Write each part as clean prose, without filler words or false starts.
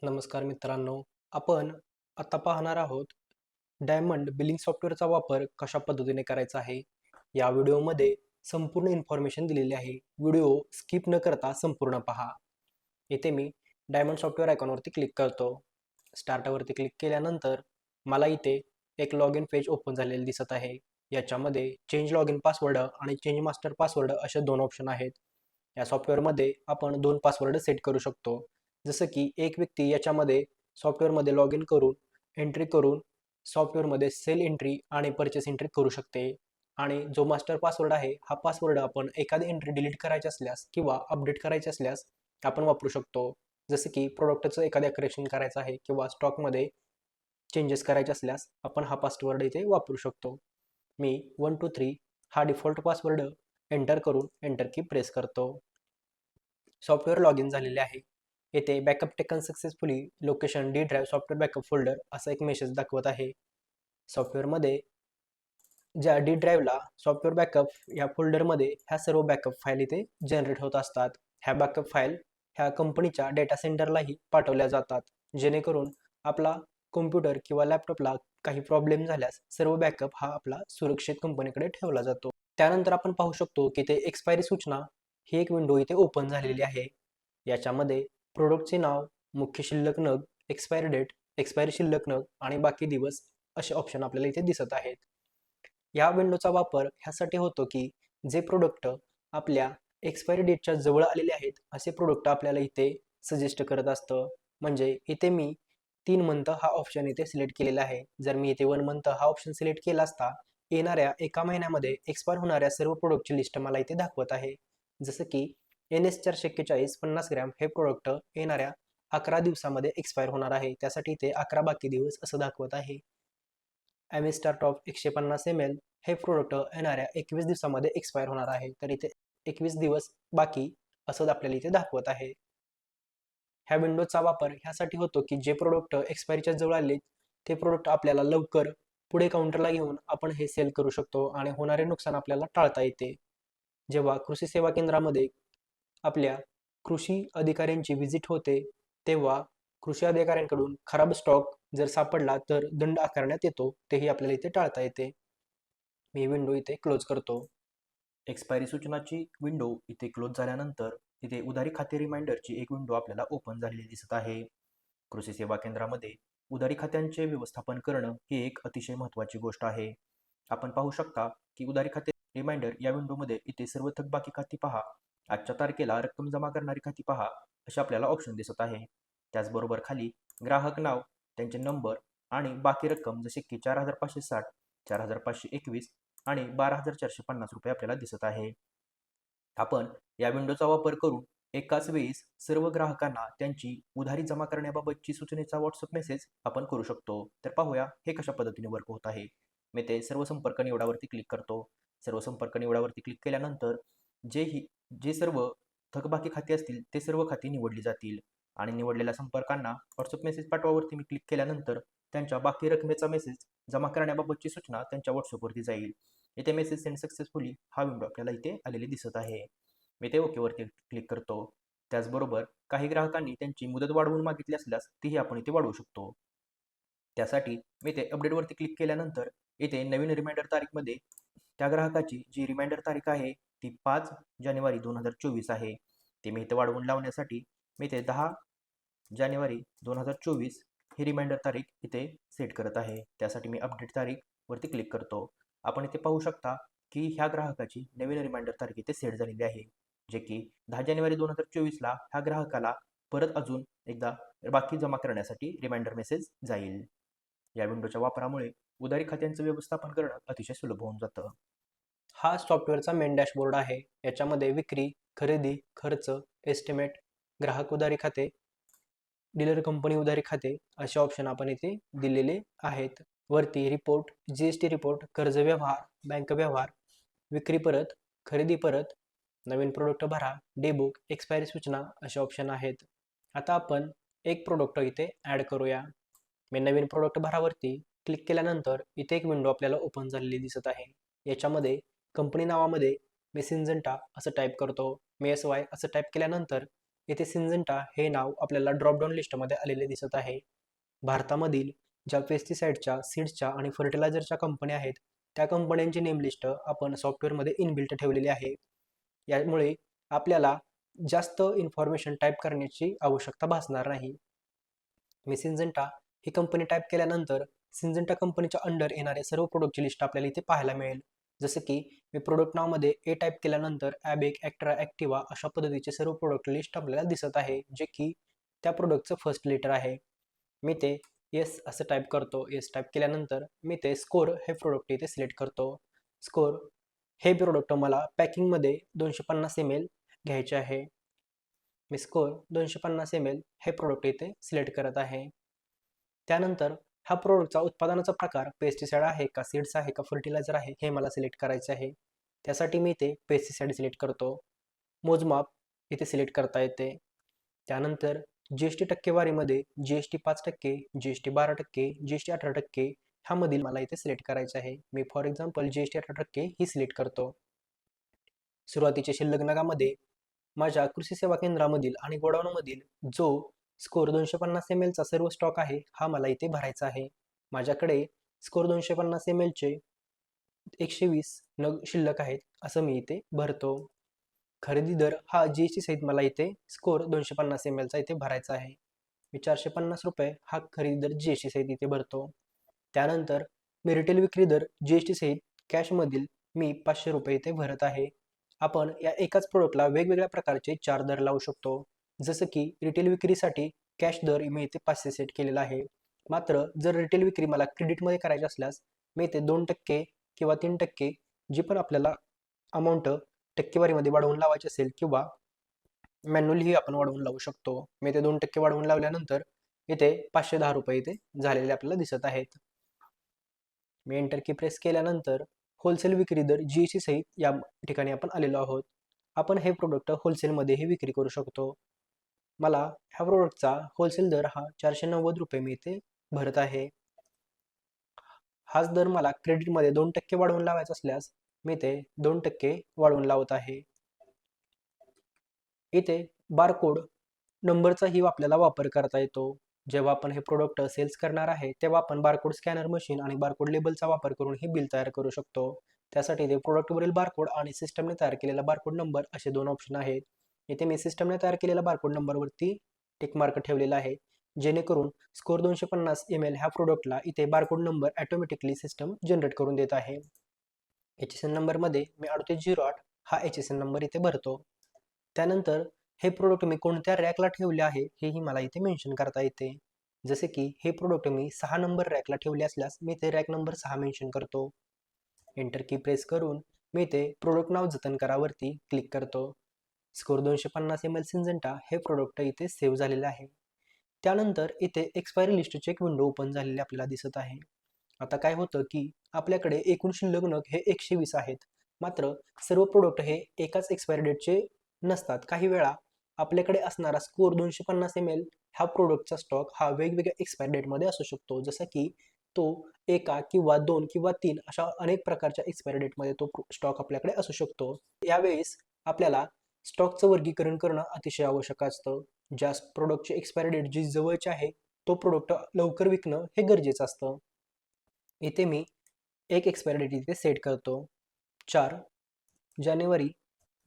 नमस्कार मित्रांनो, आपण आता पाहणार आहोत डायमंड बिलिंग सॉफ्टवेअरचा वापर कशा पद्धतीने करायचा आहे. या व्हिडिओमध्ये संपूर्ण इन्फॉर्मेशन दिलेली आहे. व्हिडिओ स्किप न करता संपूर्ण पहा. इथे मी डायमंड सॉफ्टवेअर आयकॉनवरती क्लिक करतो. स्टार्टवरती क्लिक केल्यानंतर मला इथे एक लॉग इन पेज ओपन झालेले दिसत आहे. याच्यामध्ये चेंज लॉग इन पासवर्ड आणि चेंज मास्टर पासवर्ड असे दोन ऑप्शन आहेत. या सॉफ्टवेअरमध्ये आपण दोन पासवर्ड सेट करू शकतो. जसं की एक व्यक्ती याच्यामध्ये सॉफ्टवेअरमध्ये लॉग इन करून एंट्री करून सॉफ्टवेअरमध्ये सेल एंट्री आणि परचेस एंट्री करू शकते. आणि जो मास्टर पासवर्ड आहे हा पासवर्ड आपण एखादी एंट्री डिलीट करायची असल्यास किंवा अपडेट करायची असल्यास आपण वापरू शकतो. जसं की प्रोडक्टचं एखाद्या करेक्शन करायचं आहे किंवा स्टॉकमध्ये चेंजेस करायचे असल्यास आपण हा पासवर्ड इथे वापरू शकतो. मी 123 हा डिफॉल्ट पासवर्ड एंटर करून एंटर की प्रेस करतो. सॉफ्टवेअर लॉग इन झालेले आहे. येथे backup taken successfully location D drive software backup folder असा एक मेसेज दाखवत आहे. सॉफ्टवेअरमध्ये ज्या डी ड्राईव्हला सॉफ्टवेअर बॅकअप या फोल्डरमध्ये ह्या सर्व बॅकअप फाईल इथे जनरेट होत असतात. ह्या बॅकअप फाईल ह्या कंपनीच्या डेटा सेंटरलाही पाठवल्या जातात, जेणेकरून आपला कॉम्प्युटर किंवा लॅपटॉपला काही प्रॉब्लेम झाल्यास सर्व बॅकअप हा आपला सुरक्षित कंपनीकडे ठेवला जातो. त्यानंतर आपण पाहू शकतो की ते एक्सपायरी सूचना ही एक विंडो इथे ओपन झालेली आहे. याच्यामध्ये प्रोडक्टचे नाव, मुख्य शिल्लक नग, एक्सपायरी डेट, एक्सपायरी शिल्लक नग आणि बाकी दिवस असे ऑप्शन आपल्याला इथे दिसत आहेत. या विंडोचा वापर ह्यासाठी होतो की जे प्रोडक्ट आपल्या एक्सपायरी डेटच्या जवळ आलेले आहेत असे प्रोडक्ट आपल्याला इथे सजेस्ट करत असतं. म्हणजे इथे मी 3 मंथ हा ऑप्शन इथे सिलेक्ट केलेला आहे. जर मी इथे 1 मंथ हा ऑप्शन सिलेक्ट केला असता, येणाऱ्या एका महिन्यामध्ये एक्सपायर होणाऱ्या सर्व प्रोडक्टची लिस्ट मला इथे दाखवत आहे. जसं की NS 441 50 ग्रॅम हे प्रोडक्ट येणाऱ्या 11 दिवसामध्ये एक्सपायर होणार आहे. त्यासाठी इथे 11 बाकी दिवस असं दाखवत आहे. स्टार टॉप 150 ml हे प्रोडक्ट येणाऱ्या 21 दिवसामध्ये एक्सपायर होणार आहे. तर इथे 21 दिवस बाकी असं आपल्याला इथे दाखवत आहे. ह्या विंडोचा वापर ह्यासाठी होतो की जे प्रोडक्ट एक्सपायरीच्या जवळ आले ते प्रोडक्ट आपल्याला लवकर पुढे काउंटरला घेऊन आपण हे सेल करू शकतो आणि होणारे नुकसान आपल्याला टाळता येते. जेव्हा कृषी सेवा केंद्रामध्ये आपल्या कृषी अधिकाऱ्यांची व्हिजिट होते, तेव्हा कृषी अधिकाऱ्यांकडून खराब स्टॉक जर सापडला तर दंड आकारण्यात येतो. तेही आपल्याला इथे टाळता येते. मी विंडो इथे क्लोज करतो. एक्सपायरी सूचनाची विंडो इथे क्लोज झाल्यानंतर तिथे उधारी खाते रिमाइंडरची एक विंडो आपल्याला ओपन झालेली दिसत आहे. कृषी सेवा केंद्रामध्ये उधारी खात्यांचे व्यवस्थापन करणं ही एक अतिशय महत्त्वाची गोष्ट आहे. आपण पाहू शकता की उधारी खाते रिमाइंडर या विंडोमध्ये इथे सर्व थकबाकी खाती पहा, आजच्या तारखेला रक्कम जमा करणारी खाती पहा असे आपल्याला ऑप्शन दिसत आहे. त्याचबरोबर खाली ग्राहक नाव, त्यांचे नंबर आणि बाकी रक्कम जसे की 4,560, 4,521 आणि 12,450 रुपये आपल्याला दिसत आहे. आपण या विंडोचा वापर करून एकाच वेळेस सर्व ग्राहकांना त्यांची उधारी जमा करण्याबाबतची सूचनेचा व्हॉट्सअप मेसेज आपण करू शकतो. तर पाहूया हे कशा पद्धतीने वर्क होत आहे. मी ते सर्व संपर्क निवडावरती क्लिक करतो. सर्व संपर्क निवडावरती क्लिक केल्यानंतर जे सर्व थकबाकी खाती असतील ते सर्व खाती निवडली जातील आणि निवडलेल्या संपर्कांना व्हॉट्सअप मेसेज पाठवावरती मी क्लिक केल्यानंतर त्यांच्या बाकी रकमेचा मेसेज जमा करण्याबाबतची सूचना त्यांच्या व्हॉट्सअपवरती जाईल. इथे मेसेज सेंड सक्सेसफुली हा विंडो आपल्याला इथे आलेली दिसत आहे. मी ते ओकेवरती क्लिक करतो. त्याचबरोबर काही ग्राहकांनी त्यांची मुदत वाढवून मागितली असल्यास तीही आपण इथे वाढवू शकतो. त्यासाठी मी ते अपडेटवरती क्लिक केल्यानंतर इथे नवीन रिमाइंडर तारीखमध्ये त्या ग्राहकाची जी रिमाइंडर तारीख आहे ती 5 जानेवारी 2024 आहे. ते मी इथे वाढवून लावण्यासाठी मी ते 10 जानेवारी 2024 ही रिमाइंडर तारीख इथे सेट करत आहे. त्यासाठी मी अपडेट तारीख वरती क्लिक करतो. आपण इथे पाहू शकता की ह्या ग्राहकाची नवीन रिमाइंडर तारीख इथे सेट झालेली आहे, जे की 10 जानेवारी 2024ला ह्या ग्राहकाला परत अजून एकदा बाकी जमा करण्यासाठी रिमाइंडर मेसेज जाईल. या विंडोच्या वापरामुळे उधारी खात्यांचं व्यवस्थापन करणं अतिशय सुलभ होऊन जातं. हा सॉफ्टवेअरचा मेन डॅशबोर्ड आहे. याच्यामध्ये विक्री, खरेदी, खर्च, एस्टिमेट, ग्राहक उधारी खाते, डीलर कंपनी उधारी खाते असे ऑप्शन आपण इथे दिलेले आहेत. वरती रिपोर्ट, GST रिपोर्ट, कर्ज व्यवहार, बँक व्यवहार, विक्री परत, खरेदी परत, नवीन प्रोडक्ट भरा, डे बुक, एक्सपायरी सूचना असे ऑप्शन आहेत. आता आपण एक प्रोडक्ट इथे ॲड करूया. मी नवीन प्रोडक्ट भरावरती क्लिक केल्यानंतर इथे एक विंडो आपल्याला ओपन झालेली दिसत आहे. याच्यामध्ये कंपनी नावामध्ये मी सिंजंटा असं टाईप करतो. मी SY असं टाईप केल्यानंतर येथे सिंजेंटा हे नाव आपल्याला ड्रॉपडाऊन लिस्टमध्ये आलेले दिसत आहे. भारतामधील ज्या पेस्टिसाइडच्या, सीड्सच्या आणि फर्टिलायझरच्या कंपन्या आहेत, त्या कंपन्यांची नेम लिस्ट आपण सॉफ्टवेअरमध्ये इनबिल्ट ठेवलेली आहे. यामुळे आपल्याला जास्त इन्फॉर्मेशन टाईप करण्याची आवश्यकता भासणार नाही. मी सिंजेंटा ही कंपनी टाईप केल्यानंतर सिंजेंटा कंपनीच्या अंडर येणारे सर्व प्रोडक्टची लिस्ट आपल्याला इथे पाहायला मिळेल. जसं की मी प्रोडक्ट नावमध्ये ए टाईप केल्यानंतर ॲबेक, ॲक्ट्रा, ॲक्टिवा अशा पद्धतीचे सर्व प्रोडक्ट लिस्ट आपल्याला दिसत आहे, जे की त्या प्रोडक्टचं फर्स्ट लेटर आहे. मी ते येस असं टाईप करतो. येस टाईप केल्यानंतर मी ते स्कोर हे प्रोडक्ट इथे सिलेक्ट करतो. स्कोर हे प्रोडक्ट मला पॅकिंगमध्ये 250 ml घ्यायचे आहे. मी स्कोर 250 ml हे प्रोडक्ट इथे सिलेक्ट करत आहे. त्यानंतर हा प्रोडक्टचा उत्पादनाचा प्रकार पेस्टिसाइड आहे का, सीड्स आहे का, फर्टिलायझर आहे हे मला सिलेक्ट करायचे आहे. त्यासाठी मी इथे पेस्टिसाइड सिलेक्ट करतो. मोजमाप इथे सिलेक्ट करता येते. त्यानंतर GST टक्केवारीमध्ये GST 5%, GST 12%, GST 18% ह्यामधील मला इथे सिलेक्ट करायचे आहे. Me for example GST 18% he select करतो. सुरुवातीच्या शिल्लक नगामध्ये माझ्या कृषी सेवा केंद्रामधील आणि गोडाऊनमधील जो स्कोर 250 ml चा सर्व स्टॉक आहे, हा मला इथे भरायचा आहे. माझ्याकडे स्कोर 250 ml चे 120 नग शिल्लक आहेत, असं मी इथे भरतो. खरेदी दर हा GST सहित मला इथे स्कोर 250 ml चा इथे भरायचा आहे. मी 450 रुपये हा खरेदी दर GST सहित इथे भरतो. त्यानंतर मी रिटेल विक्री दर GST सहित कॅशमधील मी 500 रुपये इथे भरत आहे. आपण या एकाच प्रोडक्टला वेगवेगळ्या प्रकारचे 4 दर लावू शकतो. जसं की रिटेल विक्रीसाठी कॅश दर मी इथे 500 सेट केलेला आहे. मात्र जर रिटेल विक्री मला क्रेडिटमध्ये करायची असल्यास मी इथे 2% किंवा 3% जी पण आपल्याला अमाऊंट टक्केवारीमध्ये वाढवून लावायची असेल किंवा मॅन्युअलीही आपण वाढवून लावू शकतो. मी इथे 2% वाढवून लावल्यानंतर इथे 510 रुपये इथे झालेले आपल्याला दिसत आहेत. मी एंटर की प्रेस केल्यानंतर होलसेल विक्री दर GST सहित या ठिकाणी आपण आलेलो आहोत. आपण हे प्रोडक्ट होलसेलमध्येही विक्री करू शकतो. मला ह्या प्रोडक्टचा होलसेल दर हा 490 रुपये मी इथे भरत आहे. हाच दर मला क्रेडिटमध्ये 2% वाढवून लावायचा असल्यास मी ते 2% वाढवून लावत आहे. इथे बारकोड नंबरचाही आपल्याला वापर करता येतो. जेव्हा आपण हे प्रोडक्ट सेल्स करणार आहे, तेव्हा आपण बारकोड स्कॅनर मशीन आणि बारकोड लेबलचा वापर करून ही बिल तयार करू शकतो. त्यासाठी इथे प्रोडक्टवरील बारकोड आणि सिस्टमने तयार केलेला बारकोड नंबर असे 2 ऑप्शन आहेत. इथे मी सिस्टमने तयार केलेला बारकोड नंबरवरती टिक मार्क ठेवलेला आहे, जेणेकरून स्कोर 250 ml ह्या प्रोडक्टला इथे barcode number automatically system generate करून देत आहे. HSN नंबरमध्ये मी 3808 हा HSN नंबर इथे भरतो. त्यानंतर हे प्रोडक्ट मी कोणत्या रॅकला ठेवले आहे हेही मला इथे मेन्शन करता येते. जसे की हे प्रोडक्ट मी 6 नंबर रॅकला ठेवले असल्यास मी ते रॅक नंबर 6 मेन्शन करतो. एंटर की प्रेस करून मी ते प्रोडक्ट नाव जतन करावरती क्लिक करतो. स्कोर 250 ml सिंजेंटा हे प्रोडक्ट इथे सेव्ह झालेले आहे. त्यानंतर इथे एक्सपायरी लिस्टचे एक विंडो ओपन झालेले आपल्याला दिसत आहे. आता काय होतं की आपल्याकडे एकूण शिल्लक नग हे 120 आहेत. मात्र सर्व प्रोडक्ट हे एकाच एक्सपायरी डेटचे नसतात. काही वेळा आपल्याकडे असणारा स्कोर 250 ml ह्या प्रोडक्टचा स्टॉक हा वेगवेगळ्या एक्सपायरी डेटमध्ये असू शकतो. जसं की तो एका किंवा 2 किंवा 3 अशा अनेक प्रकारच्या एक्सपायरी डेटमध्ये तो स्टॉक आपल्याकडे असू शकतो. यावेळेस आपल्याला स्टॉकचं वर्गीकरण करणं अतिशय आवश्यक असतं. ज्या प्रोडक्टची एक्सपायरी डेट जी जवळची आहे, तो प्रोडक्ट लवकर विकणं हे गरजेचं असतं. इथे मी एक एक्सपायरी डेट इथे सेट करतो. 4 जानेवारी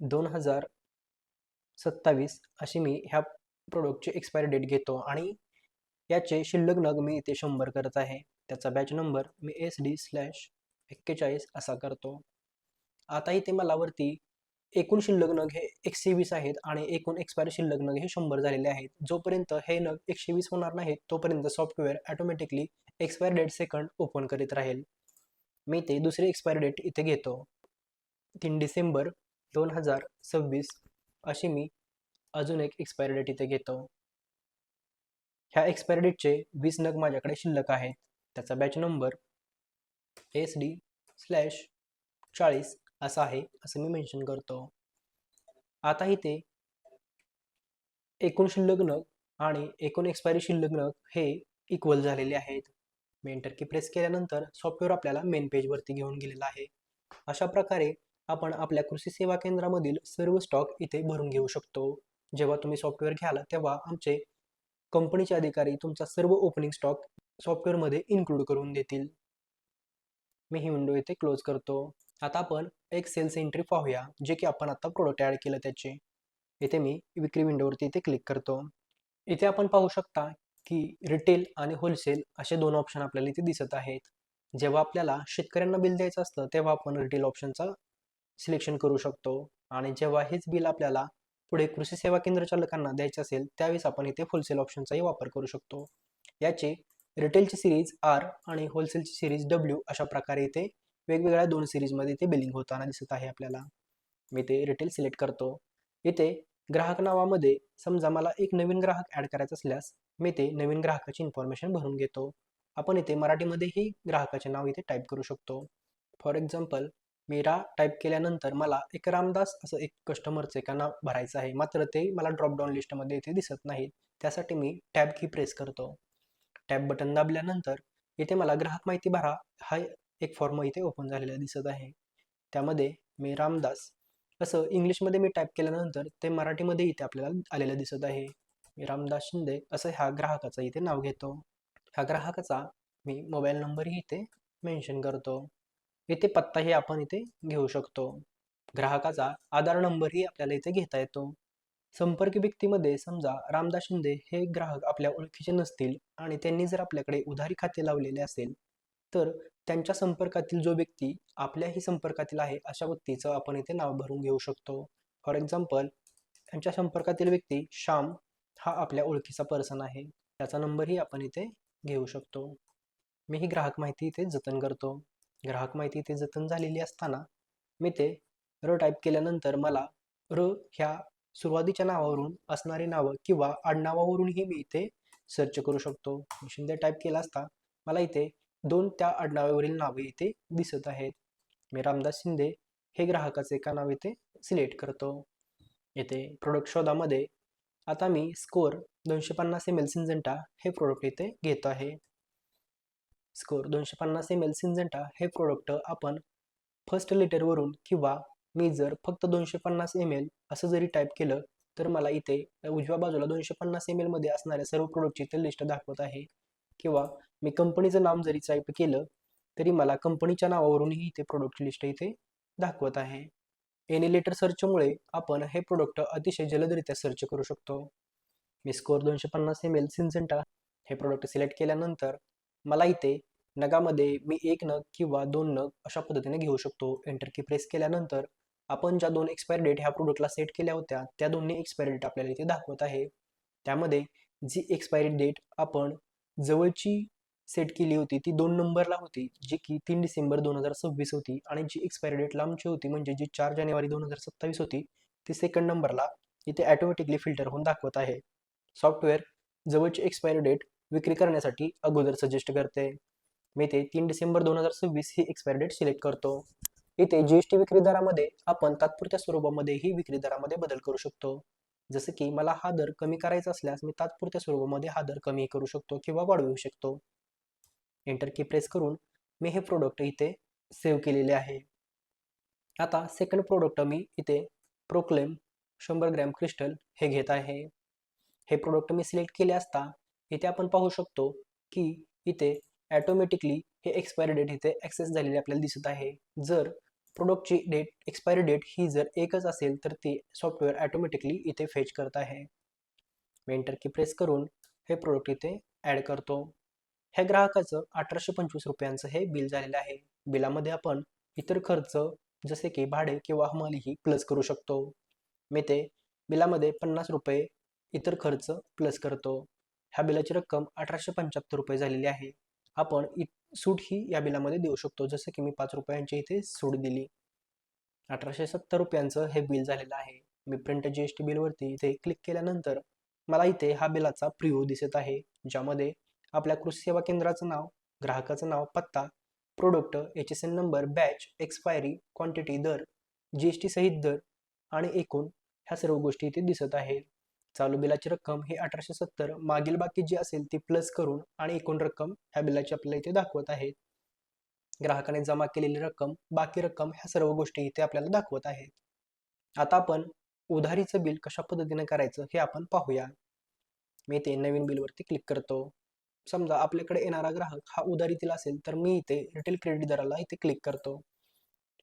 2027 अशी मी ह्या प्रोडक्टची एक्सपायरी डेट घेतो आणि याचे शिल्लक नग मी इथे 100 करत आहे. त्याचा बॅच नंबर मी SD/41 असा करतो. आता इथे मला वरती एकूण शिल्लक नग हे 120 आहेत आणि एकूण एक्सपायरी शिल्लक नग हे 100 झालेले आहेत. जोपर्यंत हे नग 120 होणार नाहीत, तोपर्यंत software automatically expiry date second open करीत राहील. मी ते दुसरी एक्सपायरी डेट इथे घेतो. 3 डिसेंबर 2026 अशी मी अजून एक एक्सपायरी डेट इथे घेतो. ह्या एक्सपायरी डेटचे 20 नग माझ्याकडे शिल्लक आहेत. त्याचा बॅच नंबर SD/40 असा आहे, असं मी मेन्शन करतो. आता इथे एकूण शिल्लक नग आणि एकूण एक्सपायरी शिल्लक नग हे इक्वल झालेले आहेत. मी एंटर की प्रेस केल्यानंतर सॉफ्टवेअर आपल्याला मेन पेजवरती घेऊन गेलेला आहे. अशा प्रकारे आपण आपल्या कृषी सेवा केंद्रामधील सर्व स्टॉक इथे भरून घेऊ शकतो. जेव्हा तुम्ही सॉफ्टवेअर घ्याल तेव्हा आमचे कंपनीचे अधिकारी तुमचा सर्व ओपनिंग स्टॉक सॉफ्टवेअरमध्ये इन्क्लूड करून देतील. मी ही विंडो इथे क्लोज करतो. आता आपण एक सेल्स एंट्री पाहूया, जे की आपण आता प्रोडक्ट ॲड केलं त्याचे. इथे मी विक्री विंडोवरती इथे क्लिक करतो. इथे आपण पाहू शकता की रिटेल आणि होलसेल असे दोन ऑप्शन आपल्याला इथे दिसत आहेत. जेव्हा आपल्याला शेतकऱ्यांना बिल द्यायचं असतं तेव्हा आपण रिटेल ऑप्शनचा सिलेक्शन करू शकतो आणि जेव्हा हेच बिल आपल्याला पुढे कृषी सेवा केंद्र चालकांना द्यायचे असेल त्यावेळेस आपण इथे होलसेल ऑप्शनचाही वापर करू शकतो. याचे रिटेलची सिरीज आर आणि होलसेलची सिरीज डब्ल्यू अशा प्रकारे इथे वेगवेगळ्या दोन सिरीजमध्ये इथे बिलिंग होताना दिसत आहे आपल्याला. मी ते रिटेल सिलेक्ट करतो. इथे ग्राहक नावामध्ये समजा मला एक नवीन ग्राहक ॲड करायचा असल्यास मी ते नवीन ग्राहकाची इन्फॉर्मेशन भरून घेतो. आपण इथे मराठीमध्येही ग्राहकाचे नाव इथे टाईप करू शकतो. फॉर एक्झाम्पल मीरा टाईप केल्यानंतर मला एक रामदास असं एक कस्टमरचे का नाव भरायचं आहे, मात्र ते मला ड्रॉपडाऊन लिस्टमध्ये इथे दिसत नाहीत. त्यासाठी मी टॅब की प्रेस करतो. टॅब बटन दाबल्यानंतर इथे मला ग्राहक माहिती भरा हा एक फॉर्म इथे ओपन झालेला दिसत आहे. त्यामध्ये मी रामदास असं इंग्लिशमध्ये मी टाईप केल्यानंतर ते मराठीमध्ये इथे आपल्याला आलेलं दिसत आहे. मी रामदास शिंदे असं ह्या ग्राहकाचं इथे नाव घेतो. ह्या ग्राहकाचा मी मोबाईल नंबरही इथे मेन्शन करतो. इथे पत्ताही आपण इथे घेऊ शकतो. ग्राहकाचा आधार नंबरही आपल्याला इथे घेता येतो. संपर्क व्यक्तीमध्ये समजा रामदास शिंदे हे ग्राहक आपल्या ओळखीचे नसतील आणि त्यांनी जर आपल्याकडे उधारी खाते लावलेले असेल तर त्यांच्या संपर्कातील जो व्यक्ती आपल्याही संपर्कातील आहे अशा व्यक्तीचं आपण इथे नाव भरून घेऊ शकतो. फॉर एक्झाम्पल त्यांच्या संपर्कातील व्यक्ती श्याम हा आपल्या ओळखीचा पर्सन आहे, त्याचा नंबरही आपण इथे घेऊ शकतो. मी ही ग्राहक माहिती इथे जतन करतो. ग्राहक माहिती इथे जतन झालेली असताना मी ते टाईप केल्यानंतर मला ह्या सुरुवातीच्या नावावरून असणारी नावं किंवा आडनावावरूनही मी इथे सर्च करू शकतो. मी शिंदे टाईप केला असता मला इथे 2 त्या आडनावावरील नावे इथे दिसत आहेत. मी रामदास शिंदे हे ग्राहकाचे का नाव इथे सिलेक्ट करतो. येथे प्रोडक्ट शोधामध्ये आता मी स्कोर 250 ml सिंजेंटा हे प्रोडक्ट इथे घेत आहे. स्कोर 250 ml सिंजेंटा हे प्रोडक्ट आपण फर्स्ट लेटरवरून किंवा मी जर फक्त 250 ml असं जरी टाईप केलं तर मला इथे उजव्या बाजूला 250 ml मध्ये असणाऱ्या सर्व प्रोडक्टची इथे लिस्ट दाखवत आहे. किंवा मी कंपनीचं नाव जरी टाईप केलं तरी मला कंपनीच्या नावावरूनही इथे प्रोडक्टची लिस्ट इथे दाखवत आहे. एनी लेटर सर्चमुळे आपण हे प्रोडक्ट अतिशय जलदरित्या सर्च करू शकतो. मी स्कोर 250 ml सिंजेंटा हे प्रोडक्ट सिलेक्ट केल्यानंतर मला इथे नगामध्ये मी 1 नग किंवा 2 नग अशा पद्धतीने घेऊ शकतो. एंटर की प्रेस केल्यानंतर आपण ज्या 2 एक्सपायरी डेट ह्या प्रोडक्टला सेट केल्या होत्या त्या दोन्ही एक्सपायरी डेट आपल्याला इथे दाखवत आहे. त्यामध्ये जी एक्सपायरी डेट आपण जवळची सेट केली होती ती 2 नंबरला होती, जी की 3 डिसेंबर 2026 होती आणि जी एक्सपायरी डेट लांबची होती म्हणजे जी 4 जानेवारी 2027 होती ती सेकंड नंबरला इथे ऑटोमॅटिकली फिल्टर होऊन दाखवत आहे. सॉफ्टवेअर जवळची एक्सपायरी डेट विक्री करण्यासाठी अगोदर सजेस्ट करते. मी ते 3 डिसेंबर 2026 ही एक्सपायरी डेट सिलेक्ट करतो. इथे जीएसटी विक्री दरामध्ये आपण तात्पुरत्या स्वरूपामध्येही विक्री दरामध्ये बदल करू शकतो. जसं की मला हा दर कमी करायचा असल्यास मी तात्पुरत्या स्वरूपामध्ये हा दर कमी करू शकतो किंवा वाढवू शकतो. एंटर की प्रेस करून मी हे प्रोडक्ट इथे सेव्ह केलेले आहे. आता सेकंड प्रोडक्ट मी इथे प्रोक्लेम 100 ग्रॅम क्रिस्टल हे घेत आहे. हे प्रोडक्ट मी सिलेक्ट केले असता इथे आपण पाहू शकतो की इथे ऑटोमॅटिकली हे एक्सपायरी डेट इथे ॲक्सेस झालेली आपल्याला दिसत आहे. जर प्रोडक्टची एक्सपायरी डेट ही जर एकच असेल तर ती सॉफ्टवेअर ऑटोमॅटिकली इथे फेच करत आहे. मी एंटर की प्रेस करून हे प्रोडक्ट इथे ॲड करतो. ह्या ग्राहकाचं 1825 रुपयांचं हे बिल झालेलं आहे. बिलामध्ये आपण इतर खर्च जसे की भाडे किंवा हमालीही प्लस करू शकतो. मी ते बिलामध्ये 50 रुपये इतर खर्च प्लस करतो. ह्या बिलाची रक्कम 1875 रुपये झालेली आहे. आपण सूट ही या बिलामध्ये देऊ शकतो, जसं की मी 5 रुपयांची इथे सूट दिली. 1870 रुपयांचं हे बिल झालेलं आहे. मी प्रिंट जीएसटी बिलवरती इथे क्लिक केल्यानंतर मला इथे हा बिलाचा प्रिव्ह्यू दिसत आहे, ज्यामध्ये आपल्या कृषी सेवा केंद्राचं नाव, ग्राहकाचं नाव, पत्ता, product, HSN number, batch, expiry, quantity, दर, जीएसटी सहित दर आणि एकूण ह्या सर्व गोष्टी इथे दिसत आहेत. चालू बिलाची रक्कम ही 1870 मागील बाकी जी असेल ती प्लस करून आणि एकूण रक्कम ह्या बिलाची आपल्याला इथे दाखवत आहेत. ग्राहकाने जमा केलेली रक्कम, बाकी रक्कम ह्या सर्व गोष्टी इथे आपल्याला दाखवत आहेत. आता आपण उधारीचं बिल कशा पद्धतीने करायचं हे आपण पाहूया. मी इथे नवीन बिलवरती क्लिक करतो. समजा आपल्याकडे येणारा ग्राहक हा उधारीतील असेल तर मी इथे रिटेल क्रेडिट दराला इथे क्लिक करतो.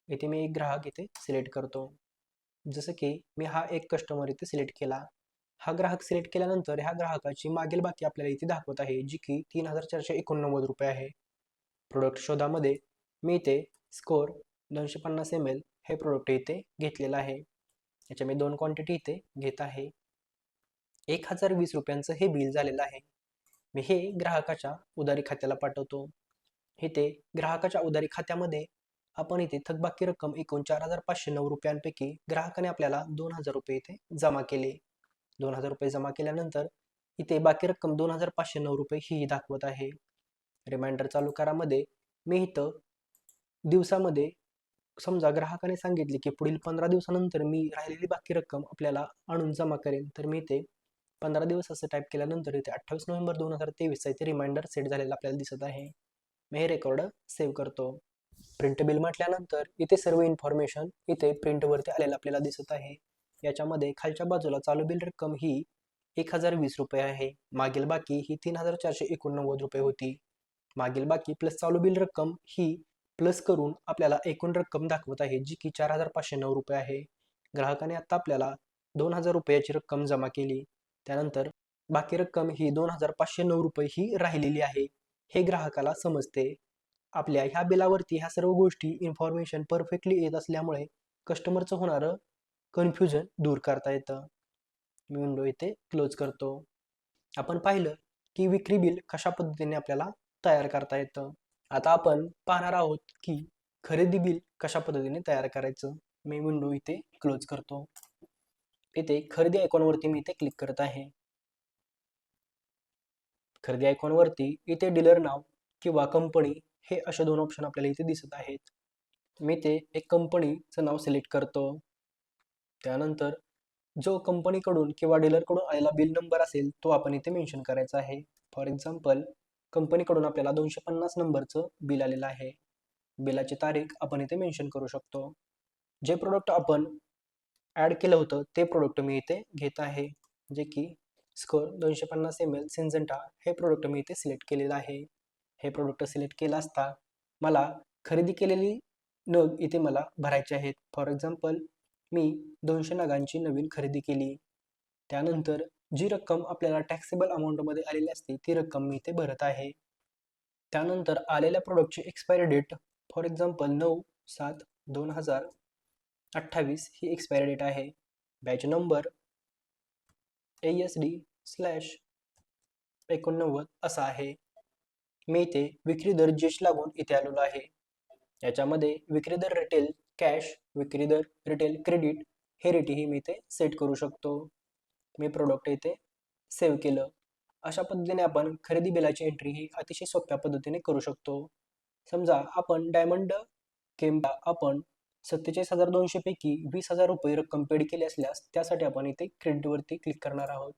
इथे मी एक ग्राहक इथे सिलेक्ट करतो. जसं की मी हा एक कस्टमर इथे सिलेक्ट केला. हा ग्राहक सिलेक्ट केल्यानंतर ह्या ग्राहकाची मागील बाकी आपल्याला इथे दाखवत आहे, जी की 3,489 रुपये आहे. प्रोडक्ट शोधामध्ये मी इथे स्कोर 250 ml हे प्रोडक्ट इथे घेतलेलं आहे. याच्या मी 2 क्वांटिटी इथे घेत आहे. 1,020 रुपयांचं हे बिल झालेलं आहे. मी हे ग्राहकाच्या उधारी खात्याला पाठवतो. इथे ग्राहकाच्या उधारी खात्यामध्ये आपण इथे थकबाकी रक्कम एकूण 4,509 रुपयांपैकी ग्राहकाने आपल्याला 2,000 रुपये इथे जमा केले. 2,000 रुपये जमा केल्यानंतर इथे बाकी रक्कम 2,509 रुपये ही दाखवत आहे. रिमाइंडर चालू करामध्ये मी इथं दिवसामध्ये समजा ग्राहकाने सांगितले की पुढील 15 दिवसानंतर मी राहिलेली बाकी रक्कम आपल्याला आणून जमा करेन, तर मी इथे 15 दिवस असं टाईप केल्यानंतर इथे 28 नोव्हेंबर 2023 इथे रिमाइंडर सेट झालेला आपल्याला दिसत आहे. मी हे रेकॉर्ड सेव्ह करतो. प्रिंट बिल म्हटल्यानंतर इथे सर्व इन्फॉर्मेशन इथे प्रिंटवरती आलेलं आपल्याला दिसत आहे. याच्यामध्ये खालच्या बाजूला चालू बिल रक्कम ही 1,020 रुपये आहे. मागील बाकी ही 3,489 रुपये होती. मागील बाकी प्लस चालू बिल रक्कम ही प्लस करून आपल्याला एकूण रक्कम दाखवत आहे, जी की 4,509 रुपये आहे. ग्राहकाने आता आपल्याला 2,000 रुपयाची रक्कम जमा केली. त्यानंतर बाकी रक्कम ही 2,509 रुपये ही राहिलेली आहे. हे ग्राहकाला समजते. आपल्या ह्या बिलावरती ह्या सर्व गोष्टी इन्फॉर्मेशन परफेक्टली येत असल्यामुळे कस्टमरचं होणारं कन्फ्युजन दूर करता येतं. मी विंडो इथे क्लोज करतो. आपण पाहिलं की विक्री बिल कशा पद्धतीने आपल्याला तयार करता येतं. आता आपण पाहणार आहोत की खरेदी बिल कशा पद्धतीने तयार करायचं. मी विंडो इथे क्लोज करतो. इथे खरेदी आयकॉनवरती मी इथे क्लिक करत आहे. खरेदी आयकॉनवरती इथे डीलर नाव किंवा कंपनी हे असे 2 ऑप्शन आपल्याला इथे दिसत आहेत. मी ते एक कंपनीचं नाव सिलेक्ट करतो. त्यानंतर जो कंपनीकडून किंवा डीलरकडून आलेला बिल नंबर असेल तो आपण इथे मेन्शन करायचा आहे. फॉर एक्झाम्पल कंपनीकडून आपल्याला 250 नंबरचं बिल आलेलं आहे. बिलाची तारीख आपण इथे मेन्शन करू शकतो. जे प्रोडक्ट आपण ॲड केलं होतं ते प्रोडक्ट मी इथे घेत आहे, जे की स्कोर 250 ml सिंझंटा हे प्रोडक्ट मी इथे सिलेक्ट केलेलं आहे. हे प्रोडक्ट सिलेक्ट केलं असता मला खरेदी केलेली नग इथे मला भरायचे आहेत. फॉर एक्झाम्पल मी 200 नगांची नवीन खरेदी केली. त्यानंतर जी रक्कम आपल्याला टॅक्सेबल अमाऊंटमध्ये आलेली असते ती रक्कम मी इथे भरत आहे. त्यानंतर आलेल्या प्रोडक्टची एक्सपायरी डेट फॉर एक्झाम्पल 9/7/2028 ही एक्सपायरी डेट आहे. बॅच नंबर ASD/89 असा आहे. मी इथे विक्री दर जेश लागून इथे आलेलो आहे. याच्यामध्ये विक्री दर रिटेल कॅश, विक्री दर रिटेल क्रेडिट हे रेटही मी इथे सेट करू शकतो. मी प्रोडक्ट इथे सेव्ह केलं. अशा पद्धतीने आपण खरेदी बिलाची एंट्री ही अतिशय सोप्या पद्धतीने करू शकतो. समजा आपण डायमंड गेमला आपण 47,200 पैकी 20,000 रुपये रक्कम पेड केली असल्यास त्यासाठी आपण इथे क्रेडिटवरती क्लिक करणार आहोत.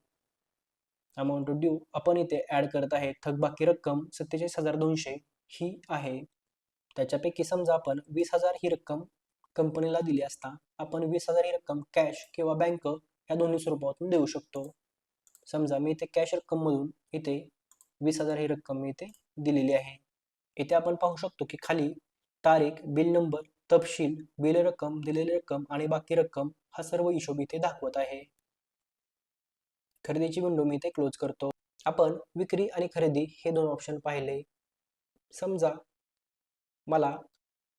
अमाऊंट ड्यू आपण इथे ॲड करत आहे. थकबाकी रक्कम 47,200 ही आहे. त्याच्यापैकी समजा आपण 20,000 ही रक्कम कंपनीला दिली असता आपण 20,000 ही रक्कम कॅश किंवा बँक या दोन्ही स्वरूपातून देऊ शकतो. समजा मी इथे कॅश रक्कममधून इथे 20,000 ही रक्कम मी इथे दिलेली आहे. इथे आपण पाहू शकतो की खाली तारीख, बिल नंबर, तपशील, बिल रक्कम, दिलेली रक्कम आणि बाकी रक्कम हा सर्व हिशोब इथे दाखवत आहे. खरेदीची विंडो मी इथे क्लोज करतो. आपण विक्री आणि खरेदी हे 2 ऑप्शन पाहिले. समजा मला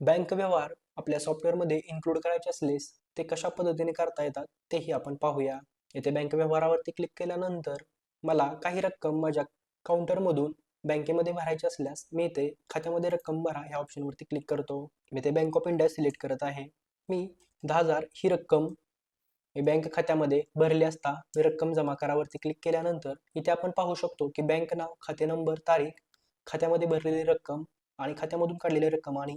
बँक व्यवहार आपल्या सॉफ्टवेअरमध्ये इन्क्लूड करायचे असल्यास ते कशा पद्धतीने करता येतात तेही आपण पाहूया. येथे बँक व्यवहारावरती क्लिक केल्यानंतर मला काही रक्कम माझ्या काउंटरमधून बँकेमध्ये भरायची असल्यास मी इथे खात्यामध्ये रक्कम भरा ह्या ऑप्शनवरती क्लिक करतो. मी ते बँक ऑफ इंडिया सिलेक्ट करत आहे. मी 10,000 ही रक्कम मी बँक खात्यामध्ये भरली असता मी रक्कम जमा करावरती क्लिक केल्यानंतर इथे आपण पाहू शकतो की बँक नाव, खाते नंबर, तारीख, खात्यामध्ये भरलेली रक्कम आणि खात्यामधून काढलेली रक्कम आणि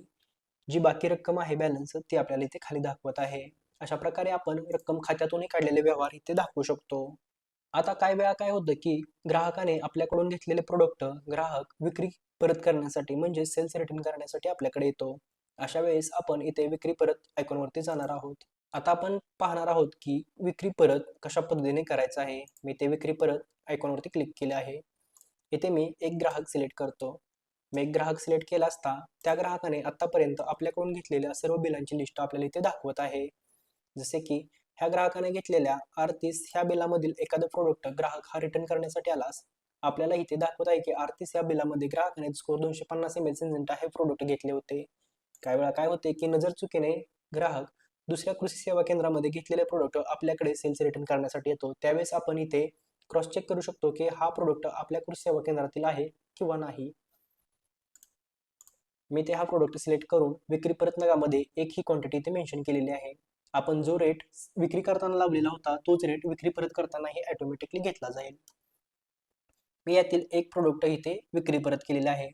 जी बाकी रक्कम आहे बॅलन्स ती आपल्याला इथे खाली दाखवत आहे. अशा प्रकारे आपण रक्कम खात्यातूनही काढलेले व्यवहार इथे दाखवू शकतो. आता काय वेळा काय होतं की ग्राहकाने आपल्याकडून घेतलेले प्रोडक्ट ग्राहक विक्री परत करण्यासाठी म्हणजे सेल्स रिटर्न करण्यासाठी आपल्याकडे येतो. अशा वेळेस आपण इथे विक्री परत आयकॉनवरती जाणार आहोत. आता आपण पाहणार आहोत की विक्री परत कशा पद्धतीने करायचं आहे. मी ते विक्री परत आयकॉनवरती क्लिक केले आहे. इथे मी एक ग्राहक सिलेक्ट करतो. मी एक ग्राहक सिलेक्ट केला असता त्या ग्राहकाने आतापर्यंत आपल्याकडून घेतलेल्या सर्व बिलांची लिस्ट आपल्याला इथे दाखवत आहे. जसे की ह्या ग्राहकाने घेतलेल्या 38 ह्या बिलामधील एखादं प्रोडक्ट ग्राहक हा रिटर्न करण्यासाठी आलास, आपल्याला इथे दाखवत आहे की 38 या बिलामध्ये ग्राहकाने स्कोर 250 ml सिंजेंटा हे प्रोडक्ट घेतले होते. काही वेळा काय होते की नजर चुकीने ग्राहक दुसऱ्या कृषी सेवा केंद्रामध्ये घेतलेले प्रोडक्ट आपल्याकडे सेल्स रिटर्न करण्यासाठी येतो. त्यावेळेस आपण इथे क्रॉस चेक करू शकतो की हा प्रोडक्ट आपल्या कृषी सेवा केंद्रातील आहे किंवा नाही. मी ते हा प्रोडक्ट सिलेक्ट करून विक्री परत नगामध्ये एक ही क्वांटिटी इथे मेन्शन केलेली आहे. आपण जो रेट विक्री करताना लावलेला होता तोच रेट विक्री परत करतानाही ऑटोमॅटिकली घेतला जाईल. मी यातील एक प्रोडक्ट इथे विक्री परत केलेले आहे.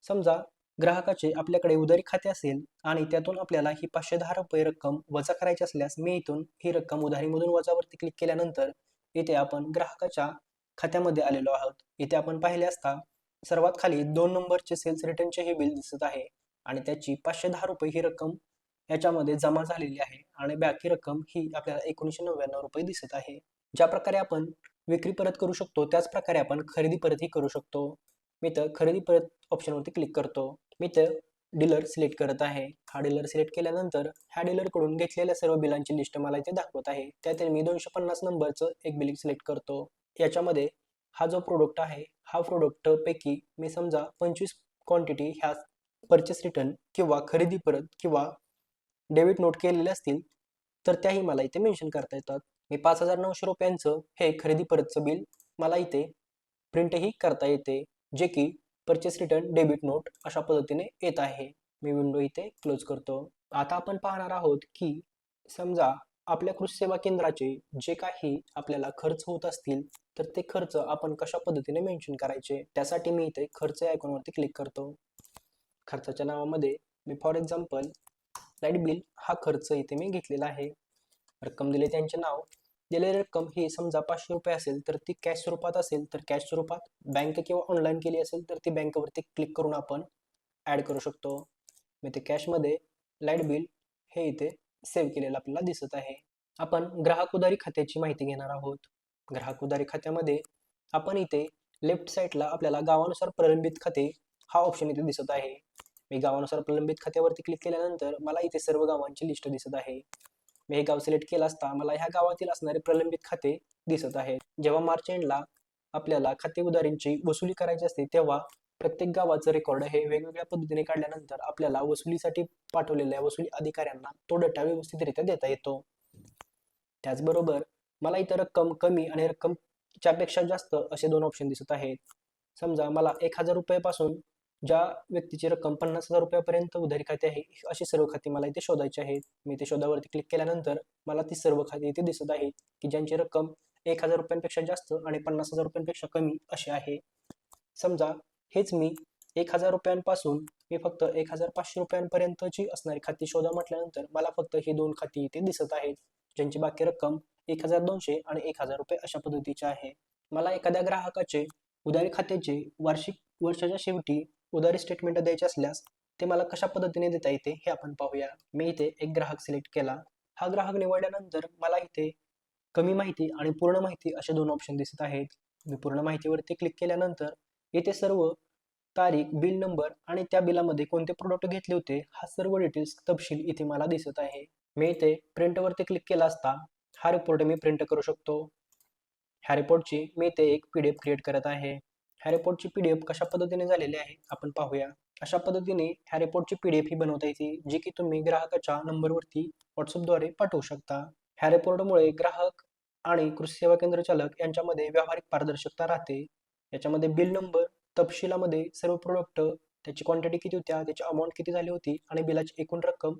समजा ग्राहकाचे आपल्याकडे उधारी खाते असेल आणि त्यातून आपल्याला ही 510 रुपये रक्कम वजा करायची असल्यास मी इथून ही रक्कम उधारीमधून वजावरती क्लिक केल्यानंतर इथे आपण ग्राहकाच्या खात्यामध्ये आलेलो आहोत. इथे आपण पाहिले असता सर्वात खाली 2 नंबरचे सेल्स रिटर्नचे हे बिल दिसत आहे आणि त्याची 510 रुपये ही रक्कम याच्यामध्ये जमा झालेली आहे आणि बाकी रक्कम ही आपल्याला 1999 रुपये दिसत आहे. ज्या प्रकारे आपण विक्री परत करू शकतो त्याच प्रकारे आपण खरेदी परतही करू शकतो. मी तर खरेदी परत ऑप्शनवरती क्लिक करतो. मी तर डीलर सिलेक्ट करत आहे. हा डीलर सिलेक्ट केल्यानंतर ह्या डीलरकडून घेतलेल्या सर्व बिलांची लिस्ट मला इथे दाखवत आहे. त्यातील मी 250 नंबरचं एक बिल सिलेक्ट करतो. याच्यामध्ये हा जो प्रोडक्ट आहे हा प्रोडक्ट पैकी मी समजा 25 क्वांटिटी ह्या परचेस रिटर्न किंवा खरेदी परत किंवा डेबिट नोट केलेले असतील तर त्याही मला इथे मेन्शन करता येतात. मी 5,900 रुपयांचं हे खरेदी परतचं बिल मला इथे प्रिंटही करता येते, जे की परचेस रिटर्न डेबिट नोट अशा पद्धतीने येत आहे. मी विंडो इथे क्लोज करतो. आता आपण पाहणार आहोत की समजा आपल्या कृषी सेवा केंद्राचे जे काही आपल्याला खर्च होत असतील तर ते खर्च आपण कशा पद्धतीने मेन्शन करायचे. त्यासाठी मी इथे खर्च या आयकॉनवरती क्लिक करतो. खर्चाच्या नावामध्ये me for example light bill हा खर्च इथे मी घेतलेला आहे. रक्कम दिले त्यांचे नाव, दिलेली रक्कम ही समजा 500 रुपये असेल तर ती कॅश स्वरूपात असेल तर कॅश स्वरूपात, बँक किंवा ऑनलाईन केली असेल तर ती बँकवरती क्लिक करून आपण ॲड करू शकतो. मी ते कॅशमध्ये लाईट बिल हे इथे सेव्ह केलेलं आपल्याला दिसत आहे. आपण ग्राहक उधारी खात्याची माहिती घेणार आहोत. ग्राहक उधारी खात्यामध्ये आपण इथे लेफ्ट साईडला आपल्याला गावानुसार प्रलंबित खाते हा ऑप्शन इथे दिसत आहे. मी गावानुसार प्रलंबित खात्यावरती क्लिक केल्यानंतर मला इथे सर्व गावांची लिस्ट दिसत आहे. मी हे गाव सिलेक्ट केलं असता मला ह्या गावातील असणारे प्रलंबित खाते दिसत आहेत. जेव्हा मार्च एंडला आपल्याला खाते उधारींची वसुली करायची असते तेव्हा प्रत्येक गावाचं रेकॉर्ड हे वेगवेगळ्या पद्धतीने काढल्यानंतर आपल्याला वसुलीसाठी पाठवलेल्या वसुली अधिकाऱ्यांना तो डेटा व्यवस्थितरित्या देता येतो. त्याचबरोबर मला इथं रक्कम कमी आणि रक्कमच्या पेक्षा जास्त असे 2 ऑप्शन दिसत आहेत. समजा मला 1,000 रुपयापासून ज्या व्यक्तीची रक्कम 50,000 रुपयापर्यंत उधारी खाते आहे अशी सर्व खाती मला इथे शोधायची आहेत. मी ते शोधावरती क्लिक केल्यानंतर मला ती सर्व खाती इथे दिसत आहेत की ज्यांची रक्कम 1,000 रुपयांपेक्षा जास्त आणि 50,000 रुपयांपेक्षा कमी अशी आहे. समजा हेच मी 1,000 रुपयांपासून मी फक्त 1,500 रुपयांपर्यंतची असणारी खाती शोधा म्हटल्यानंतर मला फक्त ही 2 खाती इथे दिसत आहेत ज्यांची बाकी रक्कम 1,200 आणि 1,000 रुपये अशा पद्धतीची आहे. मला एखाद्या ग्राहकाचे उधारी खात्याचे वार्षिक वर्षाच्या शेवटी उधारी स्टेटमेंट द्यायचे असल्यास ते मला कशा पद्धतीने देता येते हे आपण पाहूया. मी इथे एक ग्राहक सिलेक्ट केला. हा ग्राहक निवडल्यानंतर मला इथे कमी माहिती आणि पूर्ण माहिती असे 2 ऑप्शन दिसत आहेत. मी पूर्ण माहितीवरती क्लिक केल्यानंतर इथे सर्व तारीख, बिल नंबर आणि त्या बिलामध्ये कोणते प्रोडक्ट घेतले होते हा सर्व डिटेल्स तपशील इथे मला दिसत आहे. मी इथे प्रिंटवरती क्लिक केला असता हा रिपोर्ट मी प्रिंट करू शकतो. ह्या रिपोर्टची मी इथे एक PDF क्रिएट करत आहे. ह्या रिपोर्टची PDF कशा पद्धतीने झालेली आहे आपण पाहूया. अशा पद्धतीने ह्या रिपोर्टची PDF ही बनवता येते जी की तुम्ही ग्राहकाच्या नंबरवरती WhatsAppद्वारे पाठवू शकता. ह्या रिपोर्टमुळे ग्राहक आणि कृषी सेवा केंद्र चालक यांच्यामध्ये व्यावहारिक पारदर्शकता राहते. याच्यामध्ये बिल नंबर, तपशिलामध्ये सर्व प्रोडक्ट, त्याची क्वांटिटी किती होत्या, त्याची अमाऊंट किती झाली होती आणि बिलाची एकूण रक्कम,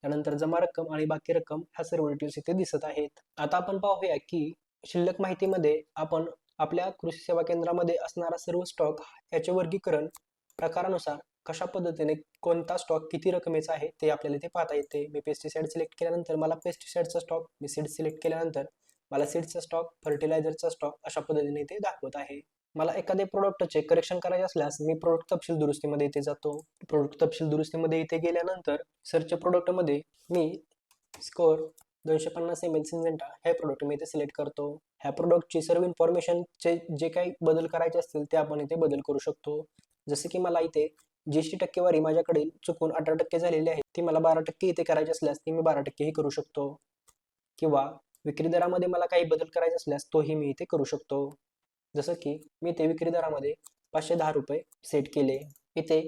त्यानंतर जमा रक्कम आणि बाकी रक्कम ह्या सर्व डिटेल्स इथे दिसत आहेत. आता आपण पाहूया की शिल्लक माहितीमध्ये आपण आपल्या कृषी सेवा केंद्रामध्ये असणारा सर्व स्टॉक याचे वर्गीकरण प्रकारानुसार कशा पद्धतीने कोणता स्टॉक किती रकमेचा आहे ते आपल्याला इथे पाहता येते. मी पेस्टिसाइड सिलेक्ट केल्यानंतर मला पेस्टिसाइडचा स्टॉक, मी सीड सिलेक्ट केल्यानंतर मला सीडचा स्टॉक, फर्टिलायझरचा स्टॉक अशा पद्धतीने इथे दाखवत आहे. मला एखाद्या प्रोडक्टचे करेक्शन करायचे असल्यास मी प्रोडक्ट तपशील दुरुस्तीमध्ये इथे जातो. प्रोडक्ट तपशील दुरुस्तीमध्ये इथे गेल्यानंतर सर्च प्रोडक्टमध्ये मी स्कोर 250 ml सिंजेंटा हे प्रोडक्ट मी इथे सिलेक्ट करतो. ह्या प्रोडक्टची सर्व इन्फॉर्मेशनचे जे काही बदल करायचे असतील ते आपण इथे बदल करू शकतो. जसे की मला इथे जीएसटी टक्केवारी माझ्याकडे चुकून 18% झालेली आहे, ती मला 12% इथे करायची असल्यास ती मी 12% ही करू शकतो. किंवा विक्री दरामध्ये मला काही बदल करायचे असल्यास तोही मी इथे करू शकतो. जसं की मी इथे विक्री दरामध्ये 510 रुपये सेट केले. इथे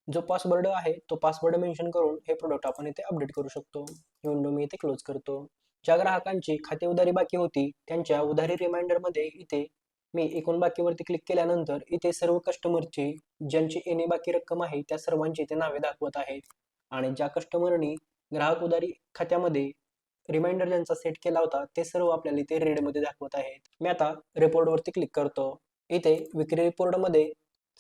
जो पासवर्ड आहे तो पासवर्ड मेन्शन करून हे प्रोडक्ट आपण इथे अपडेट करू शकतो. ही विंडो मी इथे क्लोज करतो. ज्या ग्राहकांची खाते उधारी बाकी होती त्यांच्या उधारी रिमाइंडरमध्ये इथे मी एकूण बाकीवरती क्लिक केल्यानंतर इथे सर्व कस्टमरची ज्यांची येणे बाकी रक्कम आहे त्या सर्वांची इथे नावे दाखवत आहेत. आणि ज्या कस्टमरनी ग्राहक उधारी खात्यामध्ये रिमाइंडर ज्यांचा सेट केला होता ते सर्व आपल्याला इथे रेडमध्ये दाखवत आहेत. मी आता रिपोर्टवरती क्लिक करतो. इथे विक्री रिपोर्टमध्ये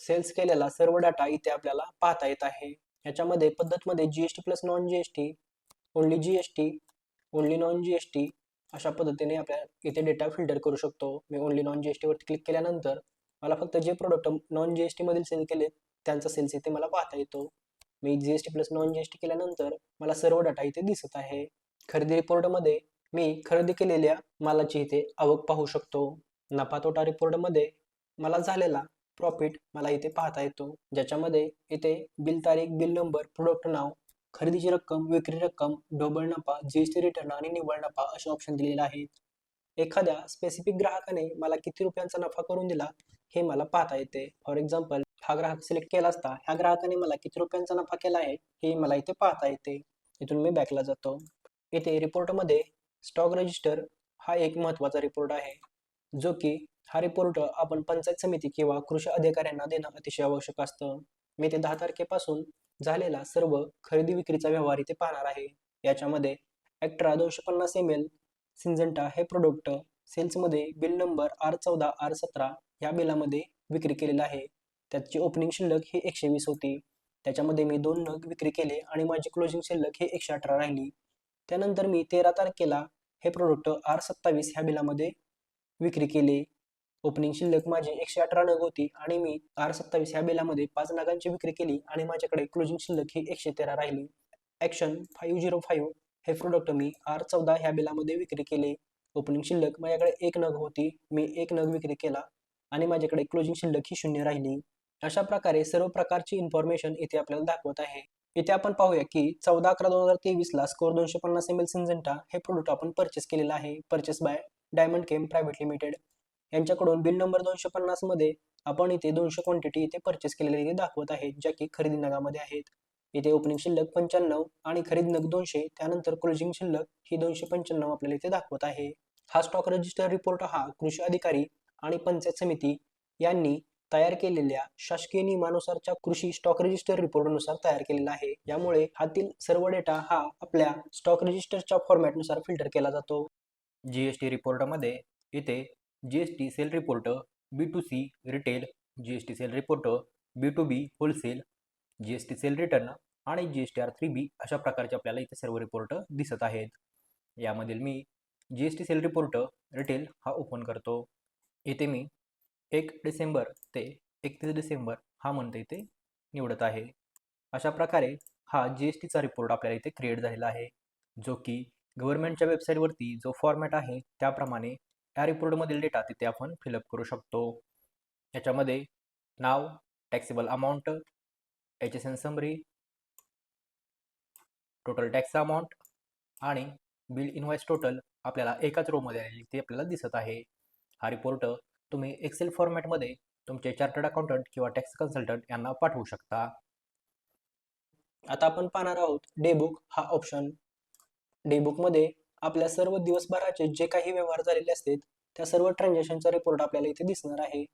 सेल्स केलेला सर्व डाटा इथे आपल्याला पाहता येत आहे. याच्यामध्ये पद्धतमध्ये GST plus non GST, only GST, only non GST अशा पद्धतीने आपल्या इथे डेटा फिल्टर करू शकतो. मी ओनली नॉन जीएसटी वरती क्लिक केल्यानंतर मला फक्त जे प्रोडक्ट नॉन जीएसटी मधील सेल केले त्यांचा सेल्स इथे मला पाहता येतो. मी जीएसटी प्लस नॉन जीएसटी केल्यानंतर मला सर्व डाटा इथे दिसत आहे. खरेदी रिपोर्टमध्ये मी खरेदी केलेल्या मालाची इथे आवक पाहू शकतो. नफा तोटा रिपोर्टमध्ये मला झालेला प्रॉफिट मला इथे पाहता येतो, ज्याच्यामध्ये इथे बिल तारीख, बिल नंबर, प्रोडक्ट नाव, खरेदीची रक्कम, विक्री रक्कम, ढोबळ नफा, जीएसटी रिटर्न आणि निव्वळ नफा असे ऑप्शन दिलेले आहेत. एखाद्या स्पेसिफिक ग्राहकाने मला किती रुपयांचा नफा करून दिला हे मला पाहता येते. फॉर एक्झाम्पल हा ग्राहक सिलेक्ट केला असता ह्या ग्राहकाने मला किती रुपयांचा नफा केला आहे हे मला इथे पाहता येते. इथून मी बॅकला जातो. इथे रिपोर्टमध्ये स्टॉक रजिस्टर हा एक महत्त्वाचा रिपोर्ट आहे, जो की हा रिपोर्ट आपण पंचायत समिती किंवा कृषी अधिकाऱ्यांना देणं अतिशय आवश्यक असतं. मी ते 10 तारखेपासून झालेला सर्व खरेदी विक्रीचा व्यवहार इथे पाहणार आहे. याच्यामध्ये ॲक्ट्रा 250 ml सिंजेंटा हे प्रोडक्ट सेल्समध्ये बिल नंबर R14 R17 ह्या बिलामध्ये विक्री केलेला आहे. त्याची ओपनिंग शिल्लक ही 120 होती. त्याच्यामध्ये मी 2 नग विक्री केले आणि माझी क्लोजिंग शिल्लक ही 118 राहिली. त्यानंतर मी 13 तारखेला हे प्रोडक्ट R27 ह्या बिलामध्ये विक्री केली. ओपनिंग शिल्लक माझी 118 नग होती आणि मी R27 ह्या बिलामध्ये 5 नगांची विक्री केली आणि माझ्याकडे क्लोजिंग शिल्लक ही 113 राहिली. ॲक्शन 505 हे प्रोडक्ट मी R14 ह्या बिलामध्ये विक्री केले. ओपनिंग शिल्लक माझ्याकडे 1 नग होती, मी 1 नग विक्री केला आणि माझ्याकडे क्लोजिंग शिल्लक ही 0 राहिली. अशा प्रकारे सर्व प्रकारची इन्फॉर्मेशन इथे आपल्याला दाखवत आहे. इथे आपण पाहूया की 14/11/2023 ला स्कोर 250 ml सिंजेंटा हे प्रोडक्ट आपण परचेस केलेलं आहे. परचेस बाय डायमंड केम प्रायव्हेट लिमिटेड यांच्याकडून बिल नंबर 250 मध्ये आपण इथे 200 क्वांटिटी इथे परचेस केलेले इथे दाखवत आहेत, ज्या की खरेदी नगामध्ये आहेत. इथे ओपनिंग शिल्लक 95 आणि खरेदी नग 200, त्यानंतर क्लोजिंग शिल्लक ही 295 आपल्याला इथे दाखवत आहे. हा स्टॉक रजिस्टर रिपोर्ट हा कृषी अधिकारी आणि पंचायत समिती यांनी तयार केलेल्या शासकीय नियमानुसारच्या कृषी स्टॉक रजिस्टर रिपोर्टनुसार तयार केलेला आहे. यामुळे हातील सर्व डेटा हा आपल्या स्टॉक रजिस्टरच्या फॉर्मॅटनुसार फिल्टर केला जातो. जीएसटी रिपोर्टमध्ये इथे GST sale report B2C retail, GST sale report B2B wholesale, GST sale return आणि GSTR 3B अशा प्रकारचे आपल्याला इथे सर्व रिपोर्ट दिसत आहेत. यामधील मी जीएसटी सेल रिपोर्ट रिटेल हा ओपन करतो. इथे मी 1 डिसेंबर ते 31 डिसेंबर हा मंथ इथे निवडत आहे. अशा प्रकारे हा जीएसटीचा रिपोर्ट आपल्याला इथे क्रिएट झालेला आहे, जो की गव्हर्नमेंटच्या वेबसाईटवरती जो फॉर्मॅट आहे त्याप्रमाणे या रिपोर्टमधील डेटा तिथे आपण फिलअप करू शकतो. याच्यामध्ये नाव, taxable amount, HSN summary, total tax amount आणि बिल इनवॉइस टोटल आपल्याला एकाच रोमध्ये आलेली ते आपल्याला दिसत आहे. हा रिपोर्ट तुम्ही एक्सेल फॉर्मॅटमध्ये तुमचे चार्टर्ड अकाउंटंट किंवा टॅक्स कन्सल्टंट यांना पाठवू शकता. आता आपण पाहणार आहोत डेबुक हा ऑप्शन. डेबुकमध्ये आपल्या सर्व दिवसभराचे जे काही व्यवहार झालेले असतील त्या सर्व ट्रान्झॅक्शनचा रिपोर्ट आपल्याला इथे दिसणार आहे.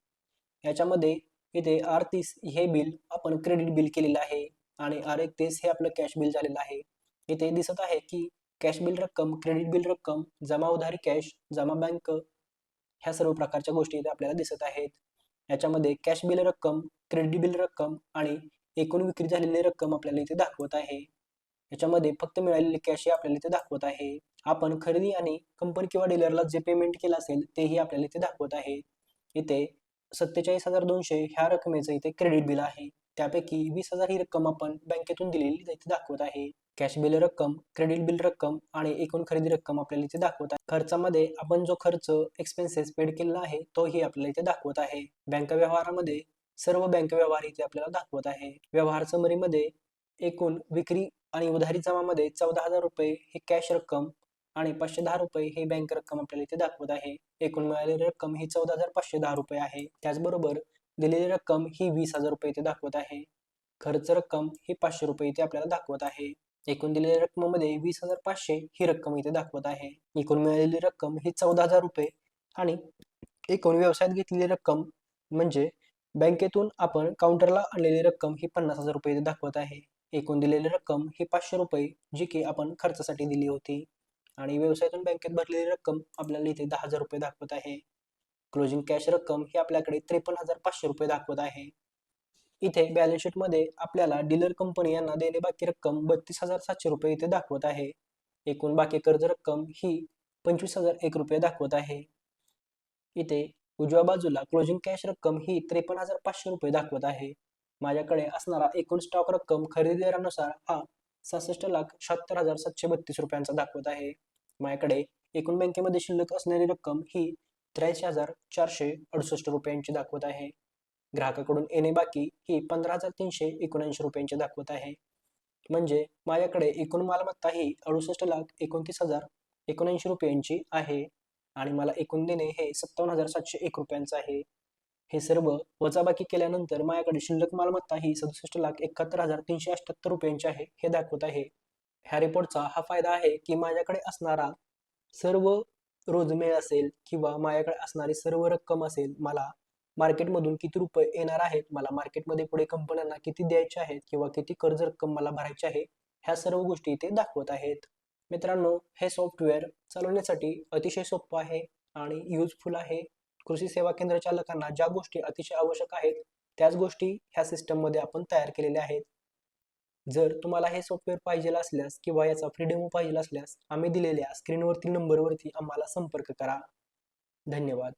याच्यामध्ये इथे R30 हे बिल आपण क्रेडिट बिल केलेलं आहे आणि R31 हे आपलं कॅश बिल झालेलं आहे. इथे दिसत आहे की कॅश बिल रक्कम, क्रेडिट बिल रक्कम, जमा उधारी कॅश, जमा बँक ह्या सर्व प्रकारच्या गोष्टी इथे आपल्याला दिसत आहेत. याच्यामध्ये कॅश बिल रक्कम, क्रेडिट बिल रक्कम आणि एकूण विक्री झालेली रक्कम आपल्याला इथे दाखवत आहे. याच्यामध्ये फक्त मिळालेली कॅश हे आपल्याला इथे दाखवत आहे. आपण खरेदी आणि कंपनी किंवा डीलरला जे पेमेंट केलं असेल तेही आपल्याला इथे दाखवत आहे. इथे 47,200 ह्या रकमेचं इथे क्रेडिट बिल आहे. त्यापैकी 20,000 ही रक्कम आपण बँकेतून दिलेली इथे दाखवत आहे. कॅश बिल रक्कम, क्रेडिट बिल रक्कम आणि एकूण खरेदी रक्कम आपल्याला इथे दाखवत आहे. खर्चामध्ये आपण जो खर्च एक्सपेन्सेस पेड केलेला आहे तोही आपल्याला इथे दाखवत आहे. बँक व्यवहारामध्ये सर्व बँक व्यवहार इथे आपल्याला दाखवत आहे. व्यवहार समरीमध्ये एकूण विक्री आणि उधारी जमामध्ये 14,000 रुपये ही कॅश रक्कम आणि 510 रुपये ही बँक रक्कम आपल्याला इथे दाखवत आहे. एकूण मिळालेली रक्कम ही 14,510 रुपये आहे. त्याचबरोबर दिलेली रक्कम ही 20,000 रुपये इथे दाखवत आहे. खर्च रक्कम ही 500 रुपये इथे आपल्याला दाखवत आहे. एकूण दिलेल्या रकमेमध्ये 20,500 ही रक्कम इथे दाखवत आहे. एकूण मिळालेली रक्कम ही 14,000 रुपये आणि एकूण व्यवसायात घेतलेली रक्कम म्हणजे बँकेतून आपण काउंटरला आणलेली रक्कम ही 50,000 रुपये इथे दाखवत आहे. एकूण दिलेली रक्कम ही 500 रुपये जी की आपण खर्चासाठी दिली होती आणि व्यवसायातून बँकेत भरलेली रक्कम आपल्याला इथे 10,000 रुपये दाखवत आहे. क्लोजिंग कॅश रक्कम ही आपल्याकडे 53,500 रुपये दाखवत आहे. इथे बॅलन्स शीटमध्ये आपल्याला डीलर कंपनी यांना देणे बाकी रक्कम 32,700 रुपये इथे दाखवत आहे. एकूण बाकी कर्ज रक्कम ही 25,001 रुपये दाखवत आहे. इथे उजव्या बाजूला क्लोजिंग कॅश रक्कम ही 53,500 रुपये दाखवत आहे. माझ्याकडे असणारा एकूण स्टॉक रक्कम खरेदी दरानुसार हा 66,76,732 रुपयांचा दाखवत आहे. माझ्याकडे एकूण बँकेमध्ये शिल्लक असणारी रक्कम ही 83,468 रुपयांची दाखवत आहे. ग्राहकाकडून येणे बाकी ही 15,379 रुपयांची दाखवत आहे. म्हणजे माझ्याकडे एकूण मालमत्ता ही 68,29,079 रुपयांची आहे आणि मला एकूण देणे हे 57,701 रुपयांचं आहे. हे सर्व वजाबाकी केल्यानंतर माझ्याकडे शिल्लक मालमत्ता ही 67,71,378 रुपयांची आहे हे दाखवत आहे. ह्या रिपोर्टचा हा फायदा आहे की माझ्याकडे असणारा सर्व रोजमेळ असेल किंवा माझ्याकडे असणारी सर्व रक्कम असेल, मला मार्केटमधून किती रुपये येणार आहेत, मला मार्केटमध्ये पुढे कंपन्यांना किती द्यायचे आहेत किंवा किती कर्ज रक्कम मला भरायची आहे, ह्या सर्व गोष्टी इथे दाखवत आहेत. मित्रांनो, हे सॉफ्टवेअर चालवण्यासाठी अतिशय सोपं आहे आणि युजफुल आहे. कृषी सेवा केंद्र चालकांना ज्या गोष्टी अतिशय आवश्यक आहेत त्याच गोष्टी ह्या सिस्टममध्ये आपण तयार केलेल्या आहेत. जर तुम्हाला हे सॉफ्टवेअर पाहिजे असल्यास किंवा याचा फ्री डेमो पाहिजे असल्यास आम्ही दिलेल्या स्क्रीनवरती नंबरवरती आम्हाला संपर्क करा. धन्यवाद.